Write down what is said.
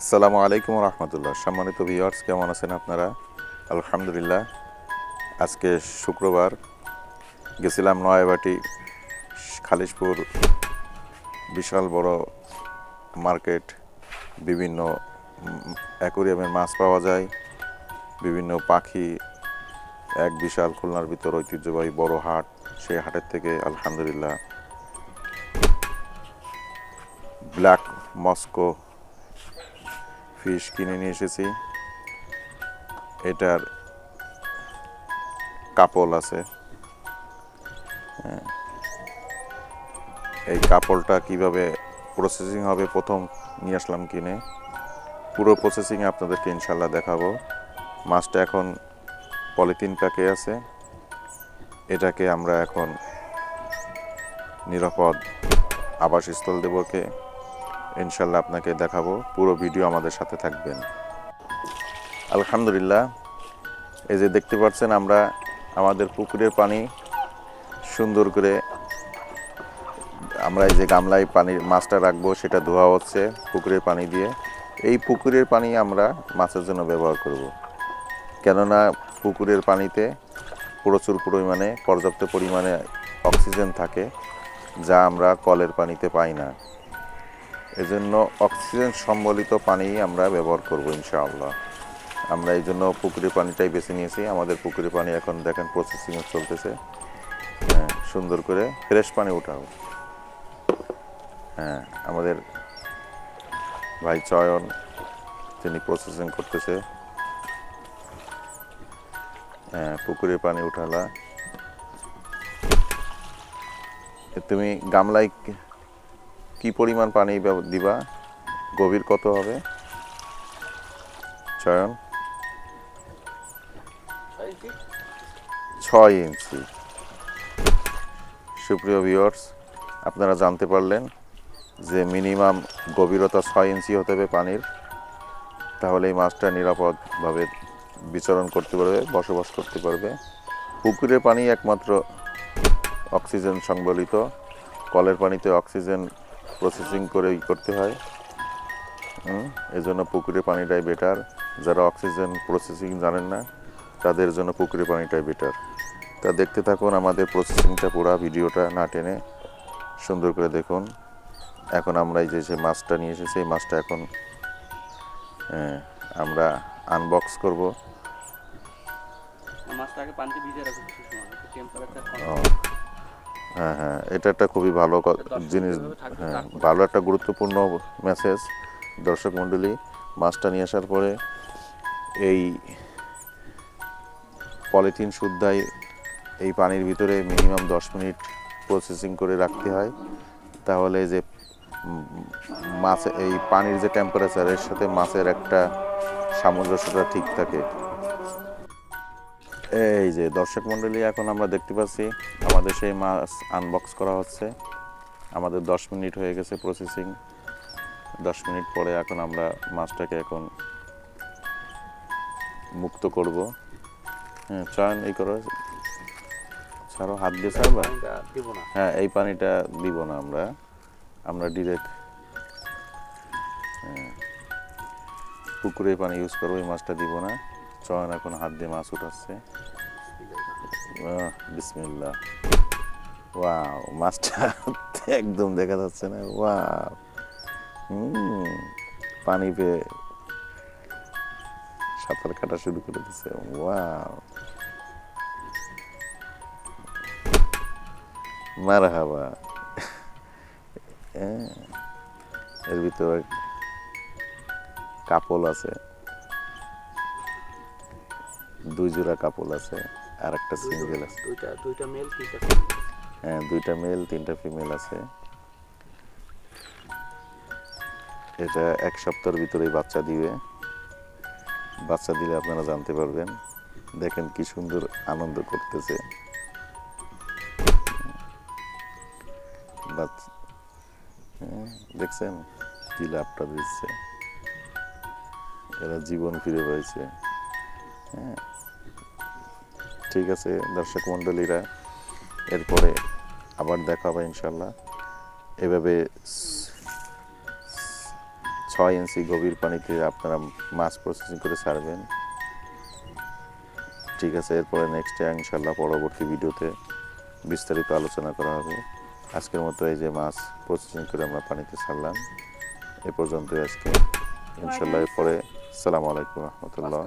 আসসালামু আলাইকুম রহমতুল্লাহ। সম্মানিত ভিউয়ার্স, কেমন আছেন আপনারা? আলহামদুলিল্লাহ। আজকে শুক্রবার, গেছিলাম নয়াবাটি খালিশপুর, বিশাল বড় মার্কেট। বিভিন্ন অ্যাকোরিয়ামের মাছ পাওয়া যায়, বিভিন্ন পাখি। এক বিশাল খুলনার ভিতর ঐতিহ্যবাহী বড় হাট। সেই হাটের থেকে আলহামদুলিল্লাহ ব্ল্যাক মস্কো ফিশ কিনে নিয়ে এসেছি। এটার কাপল আছে। এই কাপড়টা কিভাবে প্রসেসিং হবে, প্রথম নিয়ে আসলাম কিনে। পুরো প্রসেসিং আপনাদেরকে ইনশাল্লাহ দেখাবো। মাছটা এখন পলিথিন প্যাকে আছে। এটাকে আমরা এখন নিরাপদ আবাসস্থল দেবকে ইনশাল্লাহ আপনাকে দেখাবো। পুরো ভিডিও আমাদের সাথে থাকবেন। আলহামদুলিল্লাহ, এই যে দেখতে পাচ্ছেন, আমরা আমাদের পুকুরের পানি সুন্দর করে আমরা এই যে গামলায় পানির মাছটা রাখবো, সেটা ধোয়া হচ্ছে পুকুরের পানি দিয়ে। এই পুকুরের পানি আমরা মাছের জন্য ব্যবহার করব, কেননা পুকুরের পানিতে প্রচুর পরিমাণে, পর্যাপ্ত পরিমাণে অক্সিজেন থাকে, যা আমরা কলের পানিতে পাই না। এজন্য অক্সিজেন সম্বলিত পানি আমরা ব্যবহার করব ইনশাআল্লাহ। আমরা এই জন্য পুকুরের পানিটাই বেছে নিয়েছি। আমাদের পুকুরের পানি এখন দেখেন প্রসেসিংয়ে চলতেছে। সুন্দর করে ফ্রেশ পানি উঠাও। আমাদের ভাই চয়ন, তিনি প্রসেসিং করতেছে। পুকুরের পানি উঠালা। তুমি গামলায় কি পরিমাণ পানি দিবা, গভীর কত হবে চয়ন? 6 ইঞ্চি। সুপ্রিয় ভিউয়ার্স, আপনারা জানতে পারলেন যে মিনিমাম গভীরতা 6 ইঞ্চি হতে হবে পানির। তাহলে এই মাছটা নিরাপদভাবে বিচরণ করতে পারবে, বসবাস করতে পারবে। পুকুরের পানি একমাত্র অক্সিজেন সংবলিত। কলের পানিতে অক্সিজেন প্রসেসিং করে করতে হয়। এজন্য পুকুরের পানিটাই বেটার। যারা অক্সিজেন প্রসেসিং জানেন না, তাদের জন্য পুকুরের পানিটাই বেটার। তা দেখতে থাকুন আমাদের প্রসেসিংটা, পুরো ভিডিওটা না টেনে সুন্দর করে দেখুন। এখন আমরা এই যে মাছটা নিয়ে এসেছি, এই মাছটা এখন আমরা আনবক্স করব। হ্যাঁ, এটা একটা খুবই ভালো জিনিস। ভালো একটা গুরুত্বপূর্ণ মেসেজ। দর্শক মণ্ডলী, মাছটা নিয়ে আসার পরে এই পলিথিন শুদ্ধাই এই পানির ভিতরে মিনিমাম 10 মিনিট প্রসেসিং করে রাখতে হয়। তাহলে যে মাছ, এই পানির যে টেম্পারেচার, এর সাথে মাছের একটা সামঞ্জস্যটা ঠিক থাকে। এই যে দর্শক মণ্ডলী, এখন আমরা দেখতে পাচ্ছি আমাদের সেই মাছ আনবক্স করা হচ্ছে। আমাদের 10 মিনিট হয়ে গেছে প্রসেসিং। 10 মিনিট পরে এখন আমরা মাছটাকে এখন মুক্ত করব। চয়ন এই করো, ছাড়ো, হাত দিয়ে ছাড়বা। এই পানিটা দিব না, আমরা ডিরেক্ট পুকুরের পানি ইউজ করবো। এই মাছটা দিব না। চয়ন এখন হাত দিয়ে মাছ উঠাচ্ছে। বিসমিল্লাহ। ওয়াও, মাছটা একদম দেখা যাচ্ছে না। ওয়াও, পানি পেয়ে সাঁতার কাটা শুরু করে দিচ্ছে। ওয়াও, মারহাবা। এর ভিতরে কাপল আছে, 2 জোড়া কাপল আছে, আর একটা সিঙ্গেল আছে। দুইটা মেল 3টা ফিমেল আছে। এটা 1 সপ্তাহের ভিতরেই বাচ্চা দিবে। বাচ্চা দিলে আপনারা জানতে পারবেন। দেখেন কি সুন্দর আনন্দ করতেছে। দেখছেন কি লাভটা দিচ্ছে, এরা জীবন ফিরে পাইছে। ঠিক আছে দর্শক মণ্ডলীরা, এরপরে আবার দেখা হবে ইনশাল্লাহ। এভাবে 6 ইঞ্চি গভীর পানিতে আপনারা মাছ প্রসেসিং করে ছাড়বেন। ঠিক আছে, এরপরে নেক্সট ইনশাল্লাহ পরবর্তী ভিডিওতে বিস্তারিত আলোচনা করা হবে। আজকের মতো এই যে মাছ প্রসেসিং করে আমরা পানিতে ছাড়লাম, এ পর্যন্তই আজকে। ইনশাল্লাহ এরপরে আসসালামু আলাইকুম রহমতুল্লাহ।